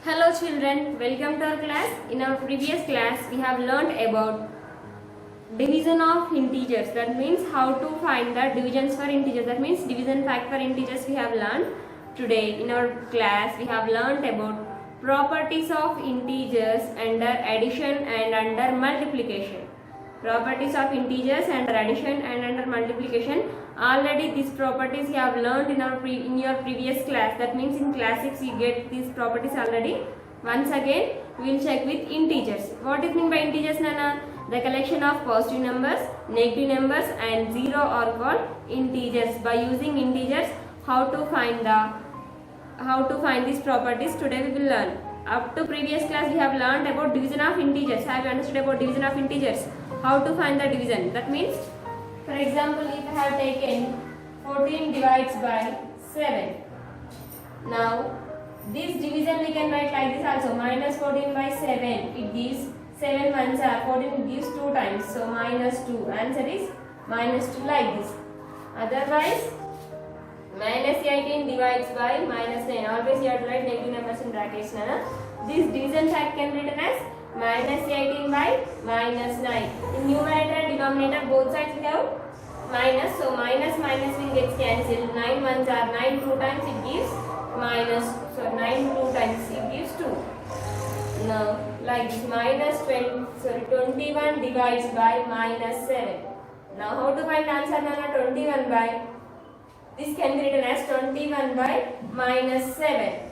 Hello children, welcome to our class. In our previous class, we have learnt about division of integers. That means how to find the divisions for integers. That means division fact for integers we have learned. Today in our class, we have learnt about properties of integers under addition and under multiplication. Properties of integers under addition and under multiplication. Already these properties you have learned in your previous class. That means in class 6 you get these properties already. Once again we will check with integers. What is mean by integers, Nana? The collection of positive numbers, negative numbers and zero are called integers. By using integers, how to find these properties today we will learn. Up to previous class we have learned about division of integers. Have you understood about division of integers? How to find the division? That means, for example, if I have taken 14 divides by 7. Now, this division we can write like this also. Minus 14 by 7. It gives 7 ones are 14 gives 2 times. So, minus 2. Answer is minus 2 like this. Otherwise, minus 18 divides by minus 9. Always you have to write negative numbers in brackets. Nana. This division fact can be written as minus 18 by minus 9. In numerator and denominator both sides we have minus. So minus will get cancelled. 9 ones are 9 2 times it gives minus. So 9 2 times it gives 2. Now like this minus 21 divides by minus 7. Now how to find answer, Nana? 21 by, this can be written as 21 by minus 7.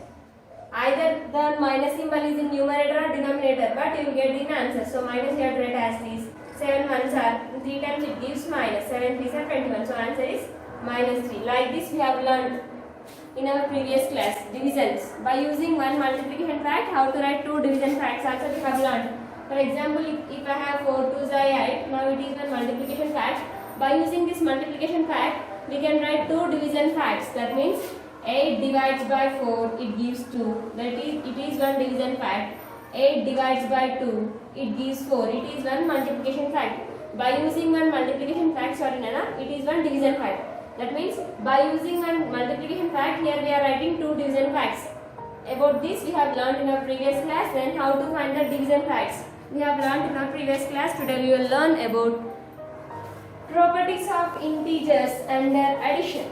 Either the minus symbol is in numerator or denominator, but you will get the answer. So minus you have to write as this. 7 ones are 3 times it gives minus. 7 3s are 21. So answer is minus 3. Like this we have learned in our previous class divisions. By using one multiplication fact, how to write two division facts also we have learned. For example, if I have 4 2s are 8, now it is one multiplication fact. By using this multiplication fact, we can write two division facts. That means 8 divides by 4, it gives 2. That is, it is one division fact. 8 divides by 2, it gives 4. It is one multiplication fact. By using one multiplication fact, Nana, it is one division fact. That means, by using one multiplication fact, here we are writing two division facts. About this, we have learned in our previous class. Then, how to find the division facts? We have learned in our previous class. Today, we will learn about properties of integers under addition.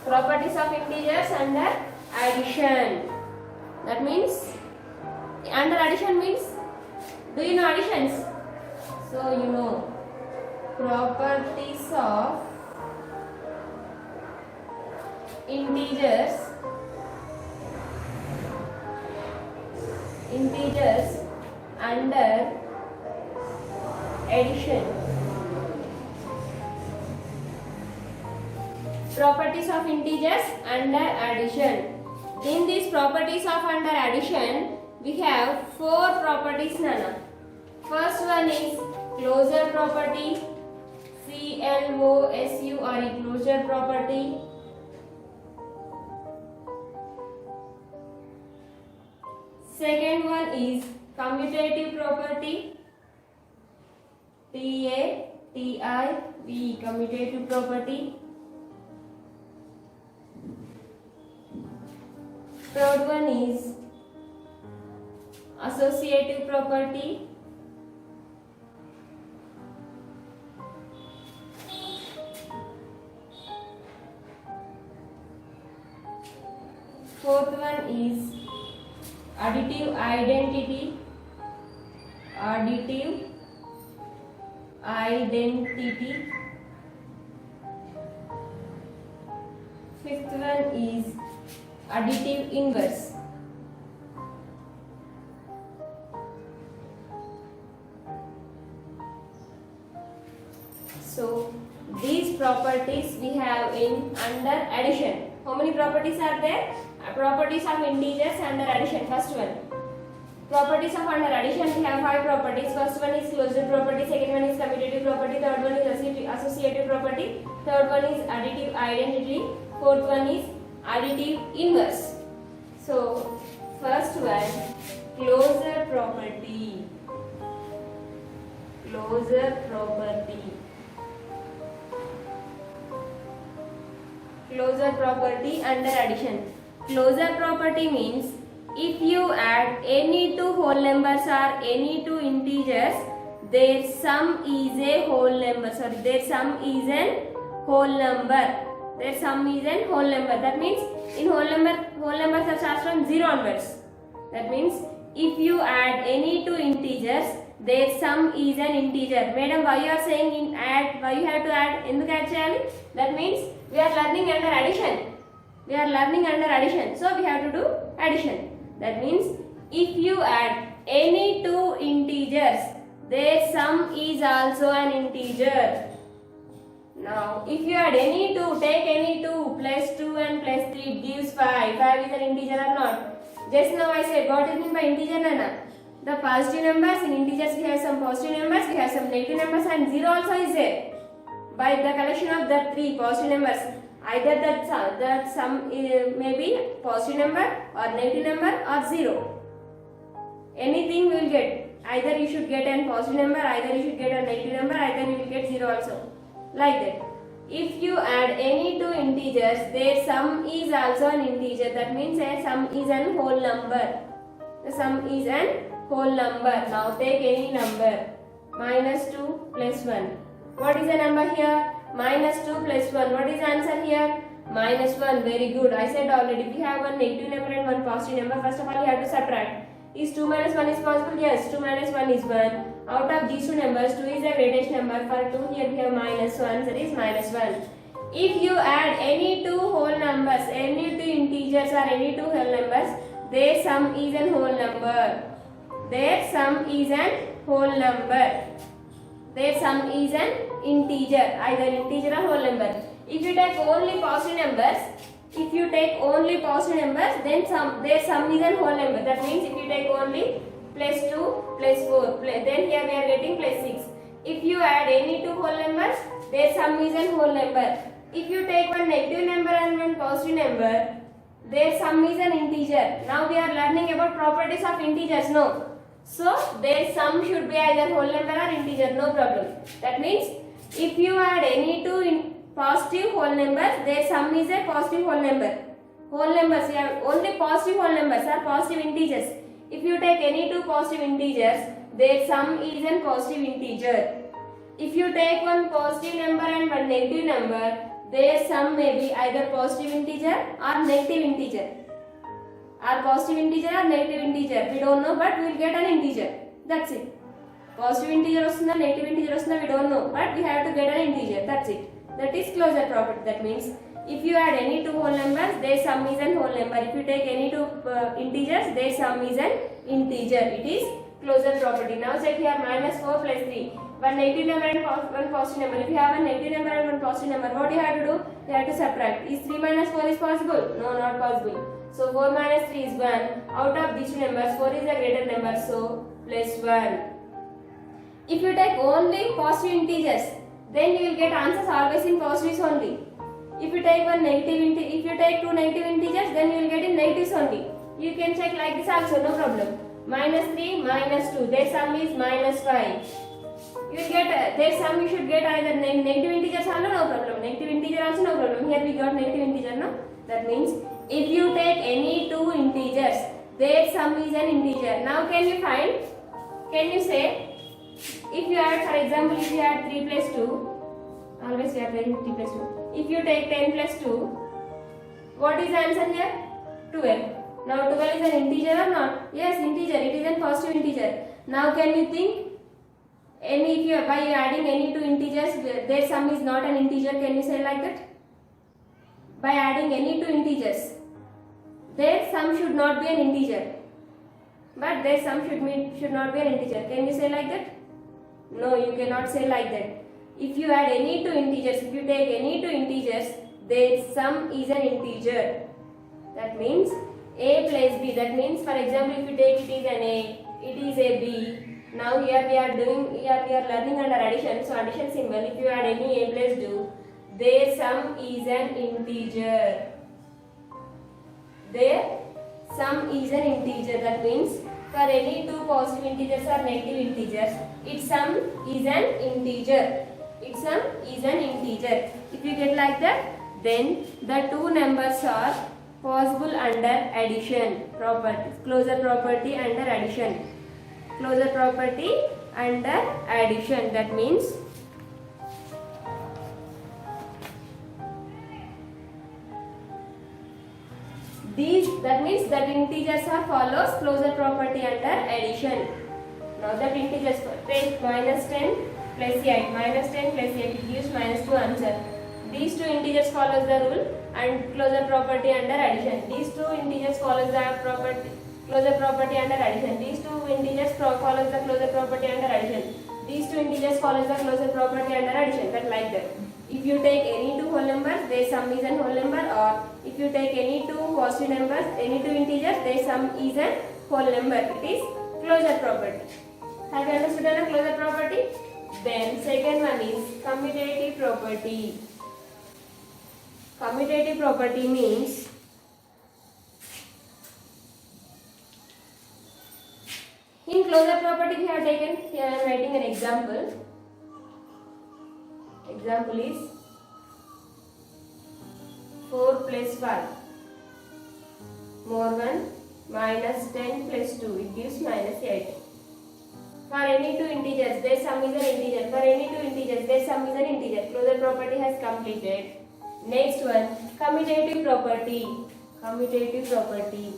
Properties of integers under addition. That means, under addition means, do you know additions? So you know, properties of integers under addition. Properties of integers under addition. In these properties of under addition, we have four properties, Nana. First one is closure property, CLOSURE, closure property. Second one is commutative property, TATIV, commutative property. Third one is associative property. Fourth one is additive identity. Fifth one is additive inverse. So these properties we have in under addition. How many properties are there? Properties of integers under addition. First one. Properties of under addition, we have 5 properties. First one is closure property, second one is commutative property, third one is associative property, third one is additive identity, fourth one is additive inverse. So first one, closure property. Closure property under addition. Closure property means if you add any two whole numbers or any two integers, their sum is a whole number. Sorry, their sum is an whole number. Their sum is an whole number. That means in whole numbers are starts from 0 onwards. That means if you add any two integers, their sum is an integer. Madam, why you are saying in add? Why you have to add? ఎందుకు add చేయాలి? That means we are learning under addition. We are learning under addition. So we have to do addition. That means if you add any two integers, their sum is also an integer. Now, if you add any two, take any two, plus 2 and plus 3, it gives 5. 5 is an integer or not? Just now I said, what is meant by integer, Nana? The positive numbers, in integers we have some positive numbers, we have some negative numbers, and 0 also is there. By the collection of the 3 positive numbers, either that sum may be positive number or negative number or 0. Anything we will get. Either you should get a positive number, either you should get a negative number, either you will get 0 also. Like that. If you add any two integers, their sum is also an integer. That means a sum is an whole number. The sum is an whole number. Now take any number. Minus 2 plus 1. What is the number here? Minus 2 plus 1. What is the answer here? Minus 1. Very good. I said already. We have one negative number and one positive number. First of all, you have to subtract. Is 2 minus 1 is possible? Yes. 2 minus 1 is 1. Out of these two numbers, 2 is the greatest number. For 2 here we have minus 1. That is minus 1. If you add any two whole numbers, any two integers or any two whole numbers, their sum is an whole number. Their sum is an whole number. Their sum is an integer, either integer or whole number. If you take only positive numbers, then their sum is an whole number. That means if you take only plus 2 plus 4, then here we are getting plus 6. If you add any two whole numbers, their sum is an whole number. If you take one negative number and one positive number, their sum is an integer. Now we are learning about properties of integers, no? So their sum should be either whole number or integer, no problem. That means if you add any two positive whole numbers, their sum is a positive whole number. Whole numbers, you have only positive whole numbers are positive integers. If you take any two positive integers, their sum is a positive integer. If you take one positive number and one negative number, their sum may be either positive integer or negative integer. Or positive integer or negative integer. We don't know, but we will get an integer. That's it. Positive integer or negative integer we don't know, but we have to get an integer. That's it. That is closure property. That means if you add any two whole numbers, their sum is an whole number. If you take any two integers, their sum is an integer. It is closure property. Now check here, minus 4 plus 3. One negative number and one positive number. If you have a negative number and one positive number, what you have to do? You have to subtract. Is 3 minus 4 is possible? No, not possible. So 4 minus 3 is 1. Out of these two numbers, 4 is a greater number. So plus 1. If you take only positive integers, then you will get answers always in positives only. If you take if you take two negative integers, then you will get in negatives only. You can check like this also, no problem. Minus 3, minus 2. Their sum is minus 5. You will get their sum. You should get either negative integers also, no problem. Negative integer also, no problem. Here we got negative integer, no. That means if you take any two integers, their sum is an integer. Now can you find? Can you say? If you add, for example, if you add 3 plus 2, always we are taking 3 plus 2. If you take 10 plus 2, what is the answer here? 12. Now 12 is an integer or not? Yes, integer. It is a positive integer. Now can you think? If you by adding any two integers, their sum is not an integer. Can you say like that? By adding any two integers, their sum should not be an integer. But their sum should not be an integer. Can you say like that? No, you cannot say like that. If you add any two integers, if you take any two integers, their sum is an integer. That means a plus b. That means, for example, if you take it is an a, it is a b. Now here we are learning under addition. So addition symbol. If you add any a plus 2, their sum is an integer. Their sum is an integer. That means for any two positive integers or negative integers, its sum is an integer. Its sum is an integer. If you get like that, then the two numbers are possible under addition property. Closure property under addition. Closure property under addition. That means that integers are follows closure property under addition. Now that integers, take minus 10 plus 8. Minus 10 plus 8 it gives minus 2 answer. These two integers follows the rule and closure property under addition. These two integers follows the closure property under addition. These two integers follows the closure property under addition. These two integers follows the closure property under addition. That like that. If you take any two whole numbers, their sum is a whole number, or if you take any two positive numbers, any two integers, their sum is a whole number. It is closure property. Have you understood the closure property? Then second one is commutative property. Commutative property means in closure property we have taken, here I am writing an example. Example is 4 plus 5 more 1 minus 10 plus 2, it gives minus 8. For any two integers, their sum is an integer. For any two integers, their sum is an integer. Closure property has completed. Next one, commutative property. Commutative property.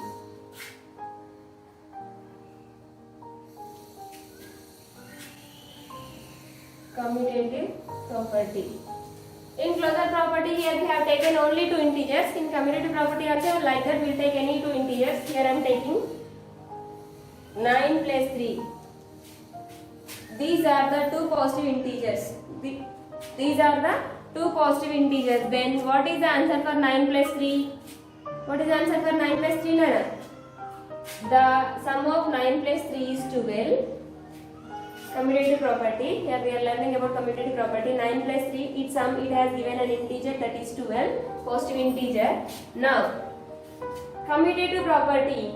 Commutative property. In closure property, here we have taken only two integers. In commutative property also like that, we will take any two integers. Here I am taking 9 plus 3. These are the two positive integers. These are the two positive integers. Then what is the answer for 9 plus 3? What is the answer for 9 plus 3? Nana? The sum of 9 plus 3 is 12. Commutative property. Here we are learning about commutative property. 9 plus 3, its sum it has given an integer, that is 12, positive integer. Now, commutative property.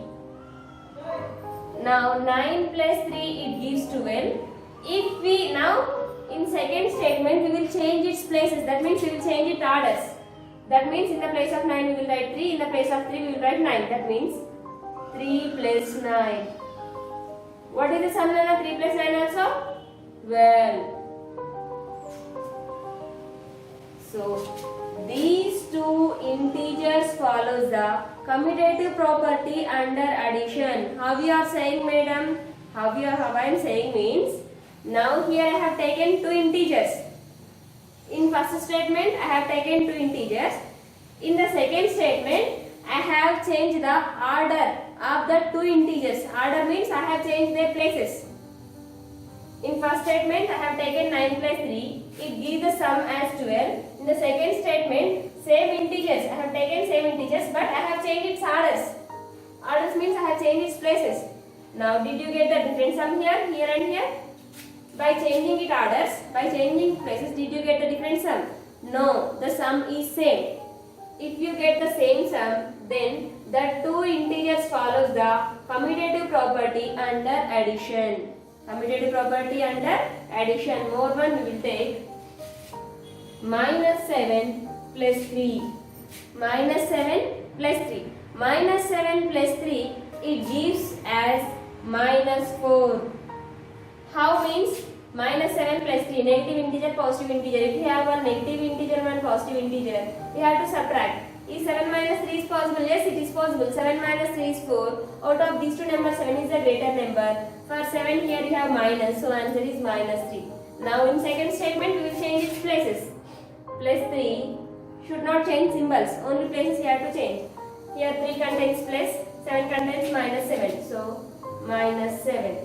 Now 9 plus 3 it gives 12. If we now in second statement we will change its places. That means we will change its orders. That means in the place of 9 we will write 3. In the place of 3 we will write 9. That means 3 plus 9. What is the sum of 3 plus 9 also? 12. So these two integers follows the commutative property under addition. How we are saying, madam? How I am saying means, now here I have taken two integers. In first statement I have taken two integers. In the second statement I have changed the order of the two integers. Order means I have changed their places. In first statement I have taken 9 plus 3. It gives the sum as 12. In the second statement, same integers. I have taken same integers, but I have changed its orders. Orders means I have changed its places. Now did you get the different sum here, here and here? By changing its orders, by changing places, did you get the different sum? No, the sum is same. If you get the same sum, then the two integers follows the commutative property under addition. Commutative property under addition. More one we will take. Minus 7 plus 3. Minus 7 plus 3. Minus 7 plus 3, it gives as minus 4. How means? Minus 7 plus 3, negative integer, positive integer. If you have one negative integer, one positive integer, you have to subtract. Is 7 minus 3 is possible? Yes, it is possible. 7 minus 3 is 4. Out of these two numbers, 7 is the greater number. For 7 here you have minus, so answer is minus 3. Now in second statement, we will change its places. Plus 3 should not change symbols, only places you have to change. Here 3 contains plus, 7 contains minus 7. So minus 7.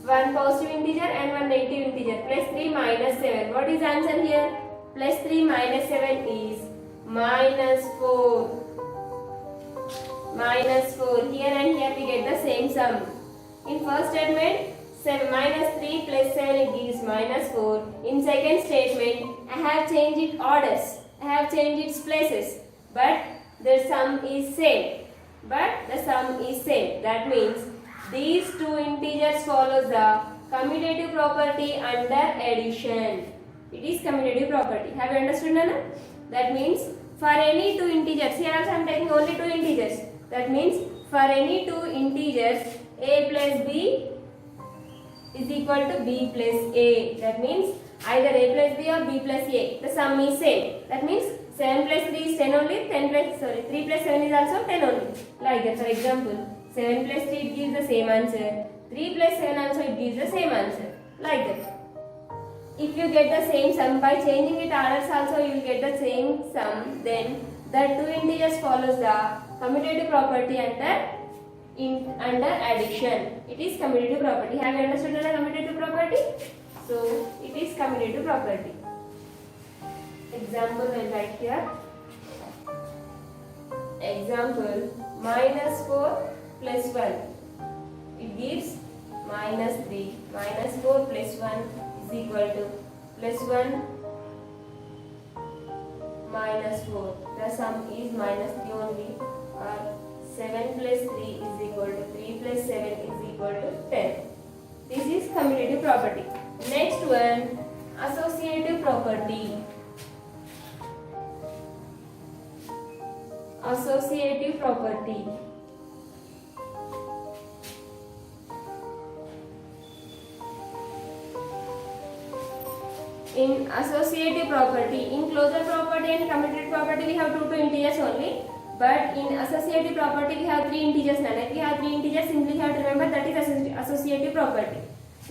One positive integer and one negative integer. Plus 3 minus 7. What is the answer here? Plus 3 minus 7 is minus 4. Minus 4. Here and here we get the same sum. In first statement, 7 minus 3 plus 7 it gives minus 4. In second statement, I have changed its orders. I have changed its places. But the sum is same. That means these two integers follows the commutative property under addition. It is commutative property. Have you understood, Nana? That means for any two integers, here also I am taking only two integers. That means for any two integers, a plus b is equal to b plus a. That means either a plus b or b plus a. The sum is same. That means 7 plus 3 is 10 only. 3 plus 7 is also 10 only. Like that. For example, 7 plus 3 it gives the same answer. 3 plus 7 also it gives the same answer. Like that. If you get the same sum by changing it orders also you will get the same sum. Then the two integers follows the commutative property under addition. It is commutative property. Have you understood the commutative property? So it is commutative property. Example I write here. Example, minus 4 plus 1. It gives minus 3. Minus 4 plus 1 is equal to plus 1 minus 4. The sum is minus 3 only. Or 7 plus 3 is equal to 3 plus 7 is equal to 10. This is commutative property. Next one, associative property. Associative property. In associative property, in closure property and commutative property we have two integers only. But in associative property we have three integers. Now if we have three integers, simply have to remember that is associative property.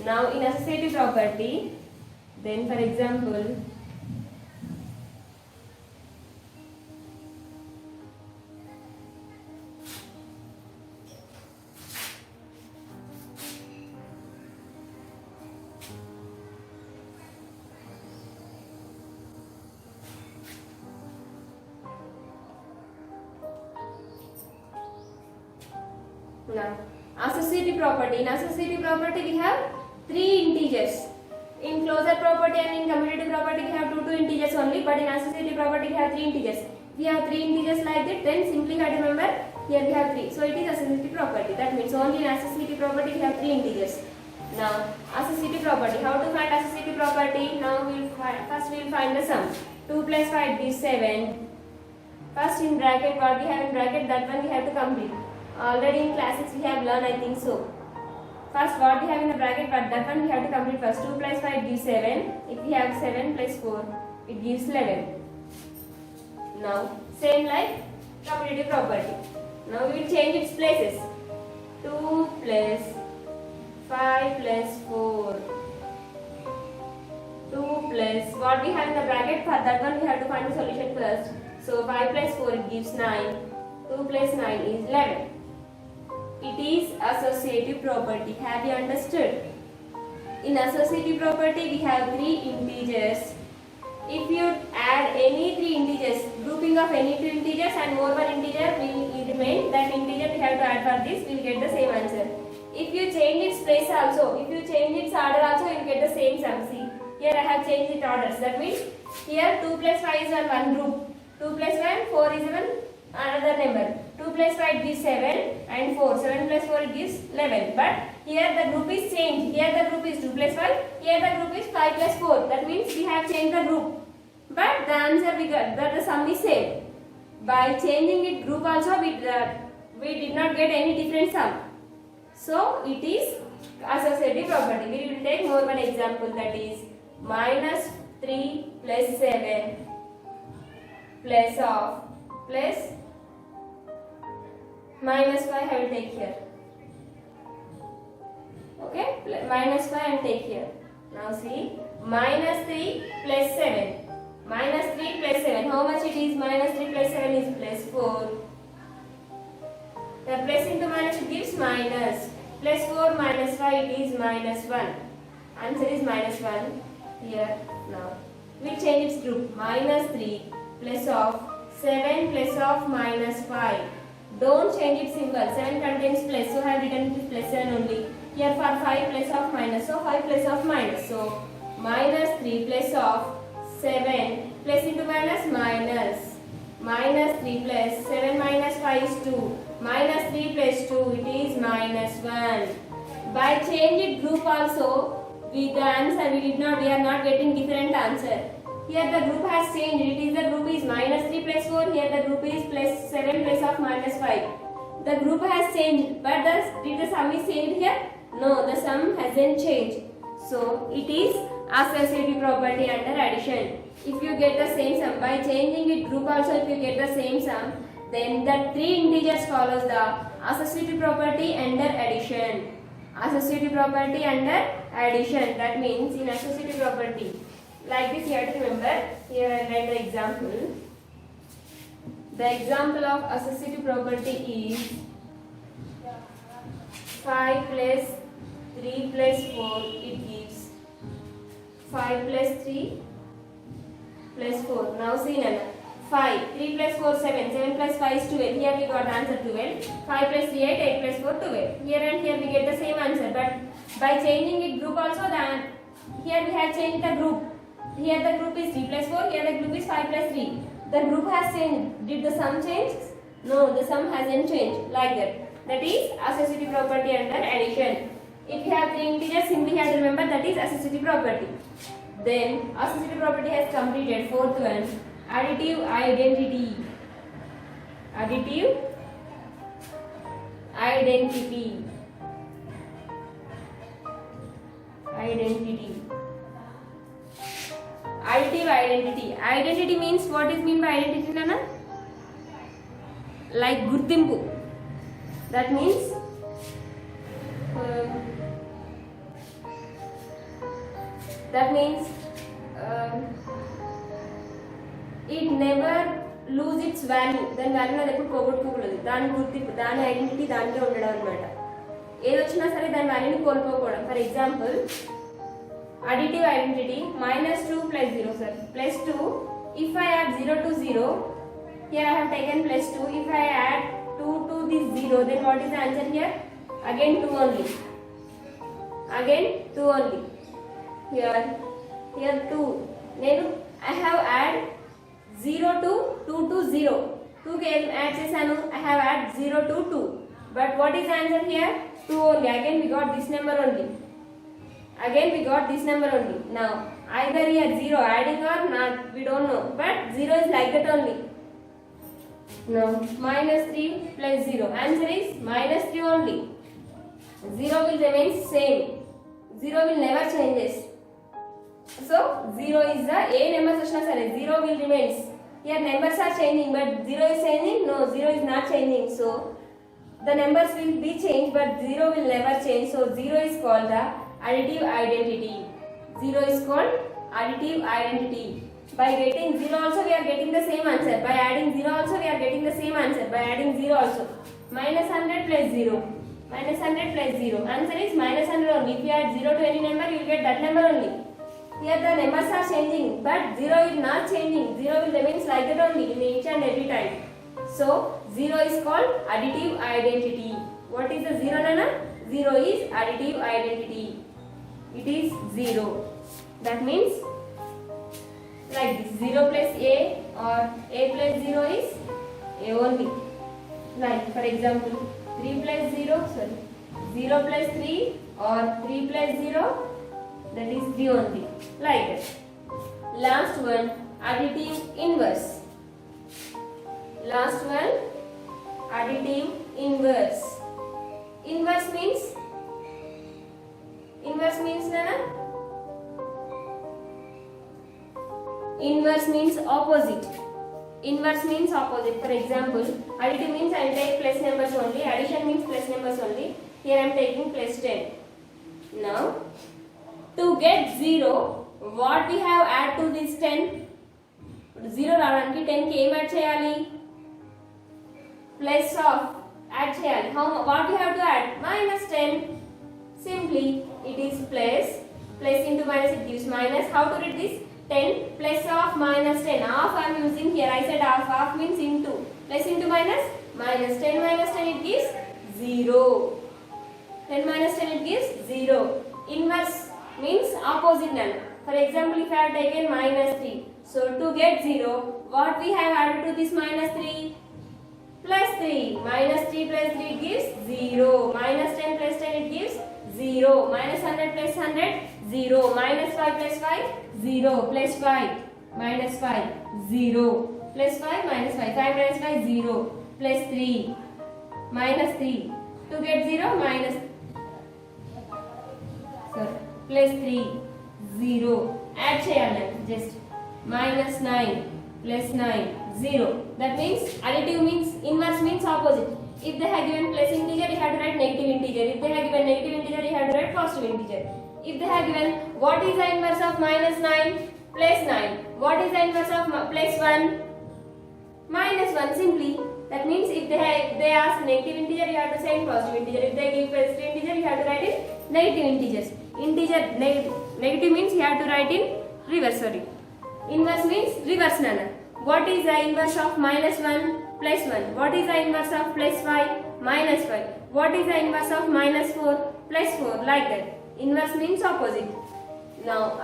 Now in associative property, then for example, now associative property. In associative property we have three integers. In closure property and in commutative property we have two integers only, but in associative property we have three integers. If we have three integers like that, then simply have to remember here we have three. So it is associative property. That means only in associative property we have three integers. Now associative property. How to find associative property? Now first we will find the sum. 2 plus 5 gives 7. First in bracket, what we have in bracket, that one we have to complete. Already in classes we have learned, I think so. First what we have in the bracket, but that one we have to complete first. 2 plus 5 gives 7. If we have 7 plus 4, it gives 11. Now same like commutative property. Now we will change its places. 2 plus 5 plus 4. 2 plus what we have in the bracket, for that one we have to find the solution first. So 5 plus 4 it gives 9. 2 plus 9 is 11. It is associative property. Have you understood? In associative property we have three integers. If you add any three integers, grouping of any two integers and more one integer will remain, that integer we have to add for this, we will get the same answer. If you change its place also, if you change its order also, you will get the same sum. See, here I have changed its orders. That means here 2 plus 5 is one group. 2 plus 1, 4 is another number. 2 plus 5 gives 7 and 4. 7 plus 4 gives 11. But here the group is changed. Here the group is 2 plus 5. Here the group is 5 plus 4. That means we have changed the group. But the answer we got, that the sum is same. By changing it group also we did not get any different sum. So it is associative property. We will take more one example, that is minus 3 plus 7 plus minus 5 I will take here. Okay, minus 5 and take here. Now see, minus 3 plus 7. Minus 3 plus 7. How much it is? Minus 3 plus 7 is plus 4. The plus into minus it gives minus. Plus 4 minus 5 it is minus 1. Answer is minus 1 here. Now we will change its group. Minus 3 plus of 7 plus of minus 5. Don't change its symbol. 7 contains plus, so I have written it is plus 7 only. Here for 5 plus of minus, so 5 plus of minus. So minus 3 plus of 7 plus into minus minus. Minus 3 plus 7 minus 5 is 2. Minus 3 plus 2 it is minus 1. By changing group also, with the answer we are not getting different answer. Here the group has changed. It is the group is minus 3 plus 4. Here the group is plus 7 plus of minus 5. The group has changed, but did the sum is changed here? No, the sum hasn't changed. So it is associative property under addition. If you get the same sum by changing it group also, if you get the same sum, then the three integers follows the associative property under addition. Associative property under addition. That means in associative property, like this you have to remember. Here I write the example. The example of associative property is 5 plus 3 plus 4. It gives 5 plus 3 plus 4. Now see Nana. 5. 3 plus 4 7. 7 plus 5 is 12. Here we got the answer 12. 5 plus 3 8. 8 plus 4 12. Here and here we get the same answer. But by changing it group also, then here we have changed the group. Here the group is 3 plus 4. Here the group is 5 plus 3. The group has changed. Did the sum change? No, the sum hasn't changed. Like that. That is associative property under addition. If you have three integers, simply have to remember that is associative property. Then associative property has completed. Fourth one, additive identity. Additive identity. Identity. Additive identity. Identity means, what is mean by identity, Nana? Like gurtimpu. That means it never lose its value. Then value అది ఎప్పుడు పోగొట్టుకోకూడదు. దాని గుర్తింపు, దాని identity దానికే ఉండడం అన్నమాట. ఏది వచ్చినా సరే దాని వాల్యూని కోల్పోకూడదు. For example additive identity minus 2 plus 0, sir, plus 2. If I add 0 to 0, here I have taken plus 2. If I add 2 to this 0, then what is the answer here? Again 2 only. Again 2 only. Here 2. Then I have add 0 to 2 to 0. 2 ke add chesanu. I have add 0 to 2. But what is the answer here? 2 only. Again we got this number only. Again we got this number only. Now either here 0 adding or not, we don't know, but 0 is like that only. Now minus 3 plus 0, answer is minus 3 only. 0 will remain same. 0 will never changes. So 0 is the a number suchna sare 0 will remains. Here numbers are changing, but 0 is changing. No, 0 is not changing. So the numbers will be changed, but 0 will never change. So 0 is called the additive identity. 0 is called additive identity. By getting 0 also we are getting the same answer. By adding 0 also we are getting the same answer. By adding 0 also. Minus 100 plus 0. Minus 100 plus 0. Answer is minus 100 only. If you add 0 to any number, you will get that number only. Here the numbers are changing, but 0 is not changing. 0 will remain like that only in each and every time. So 0 is called additive identity. What is the 0, Nana? 0 is additive identity. It is 0. That means like this, 0 plus a or a plus 0 is a only. Like for example 3 plus 0, sorry, 0 plus 3 or 3 plus 0, that is 3 only. Like that. Last one, additive inverse. Last one, additive inverse. Inverse means Nana? Inverse means opposite. Inverse means opposite. For example, additive means I will take plus numbers only. Addition means plus numbers only. Here I am taking plus 10. Now, to get 0, what we have add to this 10? 0 రావడానికి 10 కి ఏం add చేయాలి? Plus of add చేయాలి. What we have to add? Minus 10. Simply it is plus into minus, it gives minus. How to read this? 10 plus of minus 10. Half I am using here. I said half means into. Plus into minus 10 minus 10 it gives 0. 10 minus 10 it gives 0. Inverse means opposite number. For example, if I have taken minus 3. So to get 0, what we have added to this minus 3? Plus 3. Minus 3 plus 3 it gives 0. Minus 10 plus 10 it gives 0. Minus 100 plus 100, 0. Minus 5 plus 5, 0. Plus 5. minus 5, 0, plus 5 minus 5, 5 minus 5, 0, plus 3, minus 3, to get 0, minus, sorry, plus 3, 0, add cheyalli, just, minus 9, plus 9, 0, that means additive means, inverse means opposite. If they have given plus integer, you have to write negative integer. If they have given negative integer, you have to write positive integer. If they have given what is the inverse of minus 9? Plus 9. What is the inverse of plus 1? Minus 1 simply. That means if they ask negative integer, you have to say in positive integer. If they give positive integer, you have to write in negative integers. Negative means you have to write in reverse, sorry. Inverse means reverse manner. What is the inverse of minus 1? Plus 1. What is the inverse of plus 5? Minus 5. What is the inverse of minus 4? Plus 4. Like that. Inverse means opposite. Now,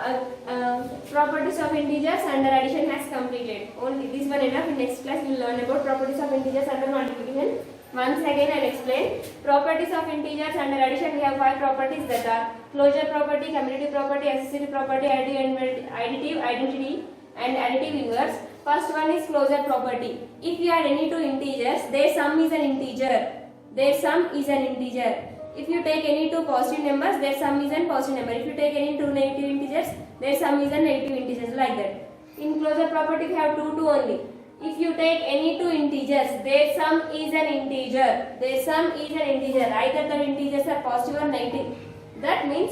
properties of integers under addition has completed. Only this one enough. In next class, we will learn about properties of integers under multiplication. Once again, I will explain. Properties of integers under addition, we have 5 properties that are closure property, commutative property, associative property, additive identity, and additive inverse. First one is closure property. If you add any two integers, their sum is an integer. Their sum is an integer. If you take any two positive numbers, their sum is a positive number. If you take any two negative integers, their sum is a negative integers, like that. In closure property, we have two only. If you take any two integers, their sum is an integer. Their sum is an integer. Either the integers are positive or negative. That means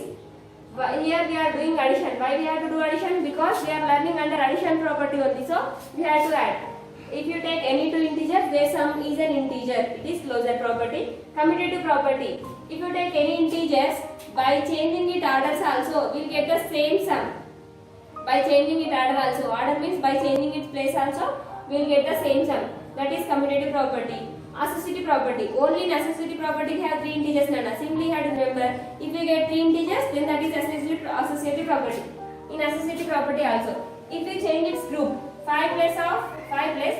here we are doing addition. Why we have to do addition? Because we are learning under addition property only. So we have to add. If you take any two integers, their sum is an integer. It is closure property. Commutative property. If you take any integers, by changing its orders also, we will get the same sum. By changing its order also. Order means by changing its place also, we will get the same sum. That is commutative property. Associative property. Only in associative property we have 3 integers. Nana. Simply you have to remember. If we get 3 integers, then that is associative property. In associative property also. If we change its group, 5 plus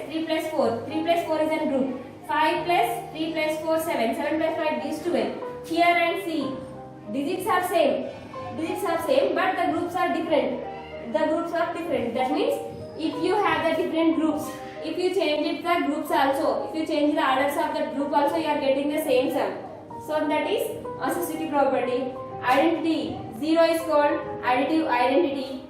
3 plus 4. 3 plus 4 is a group. 5 plus 3 plus 4, 7. 7 plus 5 gives 12. Here and see. Digits are same. Digits are same, but the groups are different. The groups are different. That means if you have the different groups, if you change it the groups also, if you change the orders of the group also, you are getting the same sum. So that is associative property. Identity. 0 is called additive identity.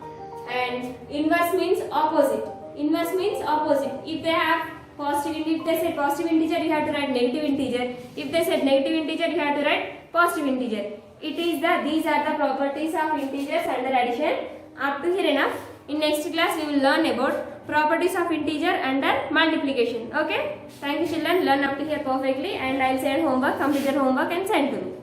And inverse means opposite. Inverse means opposite. If they have positive, if they say positive integer, you have to write negative integer. If they said negative integer, you have to write positive integer. These are the properties of integers under addition. Up to here enough. In next class, we will learn about properties of integer under multiplication. Okay? Thank you children. Learn up to here perfectly, and I will send homework. Complete your homework and send to me.